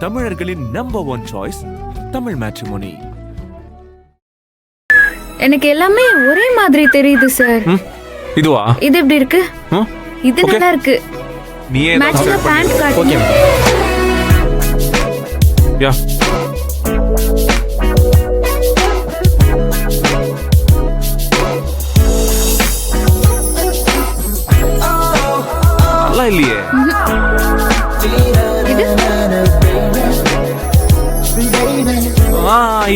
தமிழர்களின் number 1 choice Tamil matrimony. எனக்கு எல்லாமே ஒரே மாதிரி தெரியுது சார். இதுவா? இது எப்படி இருக்கு? இது நல்லா இருக்கு. நீயே மேட்ச்ல பேண்ட் காட்டு. ஓகே யா நல்லா இல்லையே.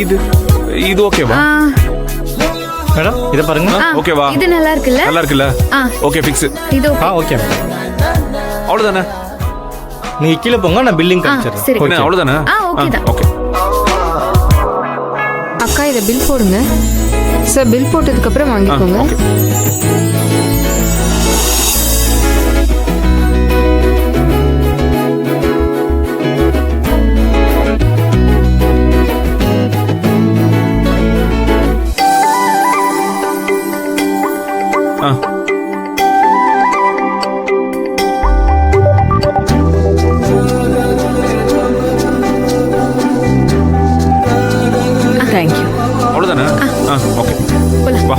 இது இது ஓகேவா மேடம்? இத பாருங்க. ஓகேவா? இது நல்லா இருக்குல்ல? நல்லா இருக்குல்ல? Okay fix. இது ஓகே. ஓகே. அவ்வளவுதானே? நீங்க கீழ போங்க, நான் பில்லிங் சரி. காமிச்சறேன். அவ்வளவுதானே? ஓகே தான். ஓகே. அக்கா இத பில் போடுங்க சார். பில் போட்டதுக்கு அப்புறம் வாங்கிக்கோங்க. ஓகே. Thank you. அவ்வளவுதானே? ஓகே. வா.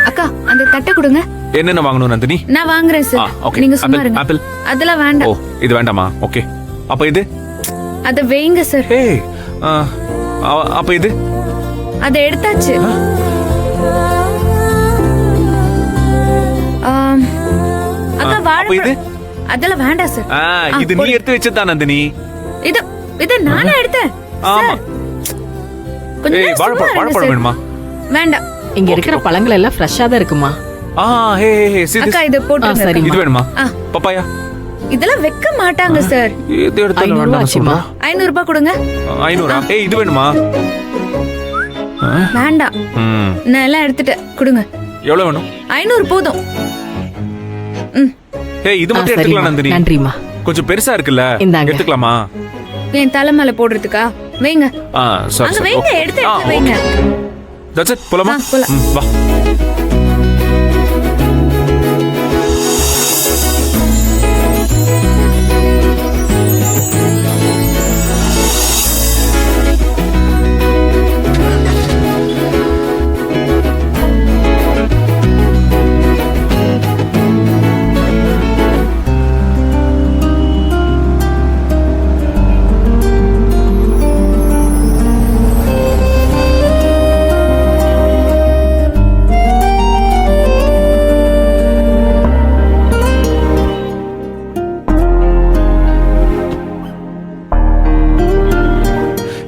அக்கா அந்த தட்டை கொடுங்க. என்னென்ன வாங்கணும் நந்தினி? நான் வாங்குறேன் சார். ஓகே. நீங்க சும்மா இருங்க. ஆப்பிள். அதெல்லாம் ஓ, வேண்டாம். இது வேண்டாமா? ஓகே. அப்ப இது? அத வைங்க சார். ஏய், அப்ப இது? அத எடுத்தாச்சு. அக்கா அப்ப இது? வாழைப்பழம். அதெல்லாம் வேண்டாம் சார். இது நீ எடுத்து வச்சதா நந்தினி? இது இது நானே எடுத்தேன். ஆமா. கொஞ்சம் ஏய், நேரம் சும்மா இருங்க வாழைப்பழம் சார். வேணுமா? வேண்டாம். இங்க இருக்கிற பழங்கள் எல்லாம் ஃப்ரெஷ்ஷா தான் இருக்குமா? ஹே ஹே see this. அக்கா இத போட்டுருங்க. சரி. இது வேணுமா? பப்பாயா? இதெல்லாம் வைக்க மாட்டாங்க சார். இது எடுத்து 500 வேண்டாம் ஆச்சுமா? சொல்றா. 500 ரூபாய் கொடுங்க. 500. ஏய், இது வேணுமா? வேண்டாம். நான் எல்லாம் எடுத்துட்டேன். கொடுங்க. எவ்வளவு வேணும்? 500 போதும். ஏய், இது மட்டும் சரிம்மா. எடுத்துக்கலாம் நந்தினி. நன்றிமா. கொஞ்சம் பெருசா இருக்குல்ல? இந்தாங்க. எடுத்துக்கலாமா? என் தலை மேல போடுறதுக்கா? வைங்க. சரி அங்க சரி. வைங்க. எடுத்து வைங்க. That's it. போலாமா? போலாம். வா.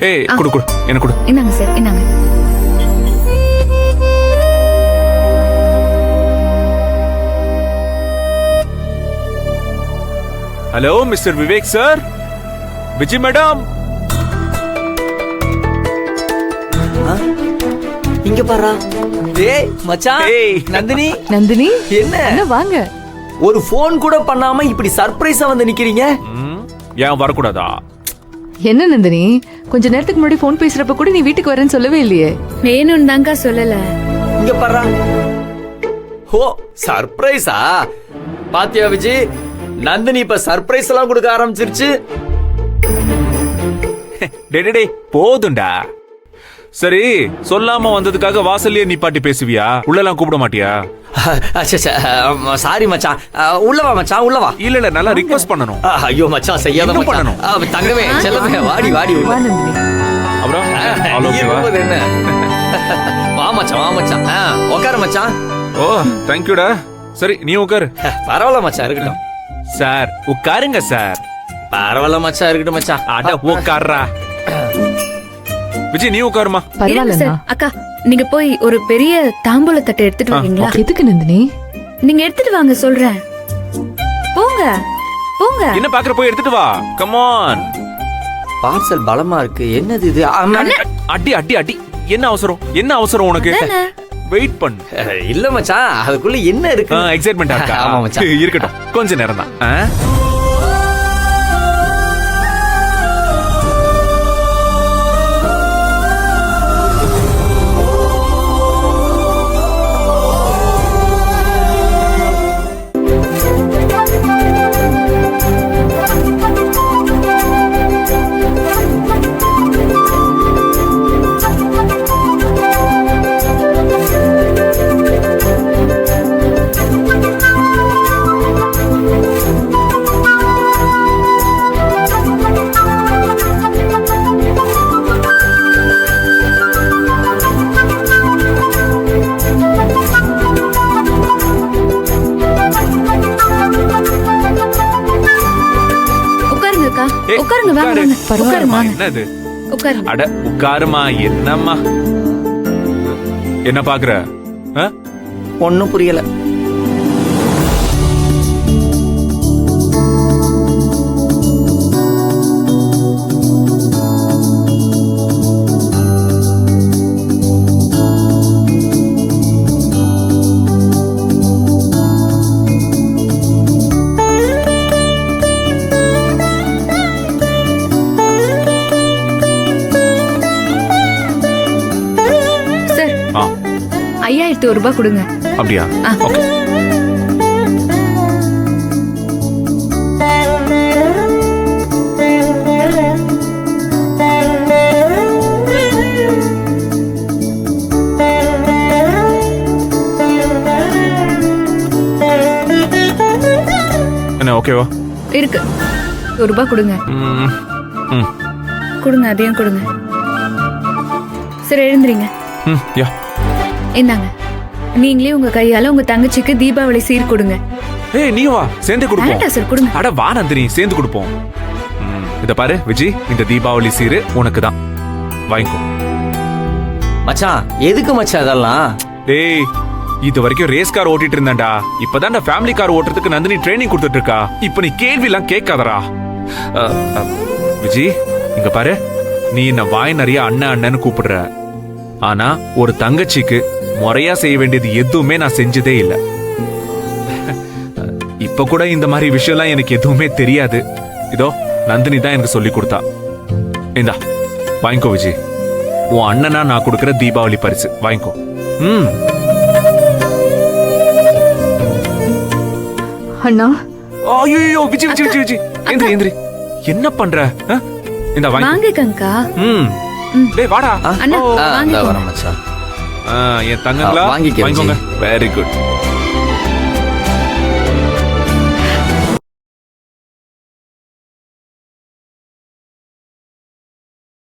ஏய், குடு குடு. எனக்கு குடு. இந்தாங்க சார். இந்தாங்க. Hello mister Vivek sir. Vijay madam. இங்க பாரா. டேய் மச்சான். ஏய். நந்தினி. நந்தினி என்ன வாங்க. ஒரு போன் கூட பண்ணாம இப்படி சர்ப்ரைஸா வந்து நிக்கிறீங்க? ஏன் வரக்கூடாதா? என்ன நந்தினி, கொஞ்ச நேரத்துக்கு முன்னாடி போன் பேசுறப்ப கூட நீ வீட்டுக்கு வரேன்னு சொல்லவே இல்லையே. வேணும்னு தான்க்கா சொல்லல. இங்க பாரா. ஓ, சர்ப்ரைஸா? பாத்தியா விஜய், நந்தினி இப்ப சர்ப்ரைஸ் எல்லாம் கொடுக்க ஆரம்பிச்சிருச்சு. டேய் போதும்டா. சரி, சொல்லாம வந்ததுக்காக வாசல்லையே நிப்பாட்டி பேசுவியா? உள்ளலாம் கூப்பிட மாட்டியா? சாரி மச்சான். உள்ளவா மச்சான், உள்ளவா. இல்ல நல்லா ரிக்வெஸ்ட் பண்ணனும். ஐயோ மச்சான், செய்யாத என்ன மச்சான். பண்ணணும்? தங்கமே செல்லமே வாடி வாடி உள்ள. வா நந்தினி. அப்புறம் நீ இருப்பது என்ன? வா மச்சான், வா மச்சான். உட்காரு மச்சான். ஓ, தேங்க் யூடா. சரி, நீ உட்காரு. பரவாயில்ல மச்சான், இருக்கட்டும். சார் உட்காருங்க சார். பரவாயில்ல மச்சான், இருக்கட்டும் மச்சான். அட உட்கார்றா. விஜய் நீ உட்காருமா. இருங்க பரவாயில்லண்ணா. சார். அக்கா நீங்க போய் ஒரு பெரிய தாம்பூல தட்டை எடுத்துட்டு வரீங்களா? எதுக்கு நந்தினி? நீங்க எடுத்துட்டு வாங்க சொல்றேன். போங்க போங்க. என்ன பாக்குற? போய் எடுத்துட்டு வா. Come on. பார்சல் பலமா இருக்கு. என்னது இது? அடி அடி அடி. என்ன அவசரம் என்ன அவசரம் உனக்கு வெயிட் பண்ணு இல்ல மச்சான் அதுக்குள்ள என்ன இருக்கு எக்ஸைட்மெண்டா இருக்கா ஆமா மச்சான். இருக்கட்டும் கொஞ்ச நேரம் தான் உட்காருங்கக்கா ஏய், உட்காருங்க வாங்க உட்காரு. வாங்க உட்காருமா என்னது உட்காருங்க அட உட்காருமா என்னம்மா என்ன பாக்குற ஒன்னும் புரியல சார் ஆ 5000 ரூபாய் கொடுங்க அப்படியா ஆ. ஓகே என்ன ஓகேவா இருக்கு 1 ரூபாய் கொடுங்க ம் ம் கொடுங்க அதையும் கொடுங்க சரி எழுந்துறீங்க யா இந்தாங்க நீங்களே உங்க கையால உங்க தங்கச்சிக்கு தீபாவளி சீர் கொடுங்க ஏய் நீ வா சேர்ந்து கொடுப்போம் வேண்டாம் சார் கொடுங்க அட வா நந்தினி சேர்ந்து கொடுப்போம் இத பாரு விஜி இந்த தீபாவளி சீரு உனக்கு தான் வாங்கிக்கோ மச்சான் எதுக்கு மச்சான் அதெல்லாம் டேய் இது வரைக்கும் ரேஸ் கார் ஓட்டிட்டு இருந்தேன்டா இப்பதான் ஃபேமிலி கார் ஓட்டுறதுக்கு நந்தினி ட்ரைனிங் கொடுத்துட்டு இருக்கா இப்ப நீ கேள்வி எல்லாம் கேட்காதடா விஜி இங்க பாரு நீ என்ன வாய் நிறைய அண்ணன் அண்ணன்னு கூப்பிடுற ஆனா ஒரு தங்கச்சிக்கு முறையா செய்ய வேண்டியது எதுவுமே நான் செஞ்சதே இல்ல இப்ப கூட இந்த மாதிரி விஷயம்லாம் எனக்கு எதுவுமே தெரியாது இதோ நந்தினி தான் எனக்கு சொல்லி கொடுத்தா இந்தா வாங்கிக்கோ விஜய் உன் அண்ணனா நான் கொடுக்கிற தீபாவளி பரிசு வாங்கிக்கோ ம் அண்ணா ஐயோ விஜய் விஜய் விஜய் விஜய் எந்திரி எந்திரி என்ன பண்ற இந்த வாங்கி வாங்கிக்கங்கக்கா ம் டேய் வாடா அண்ணா இந்த வாங்கிக்கோங்க வரேன் மச்சான் என் தங்கங்களா வாங்கிக்க, வாங்கிக்கோங்க வெரி குட்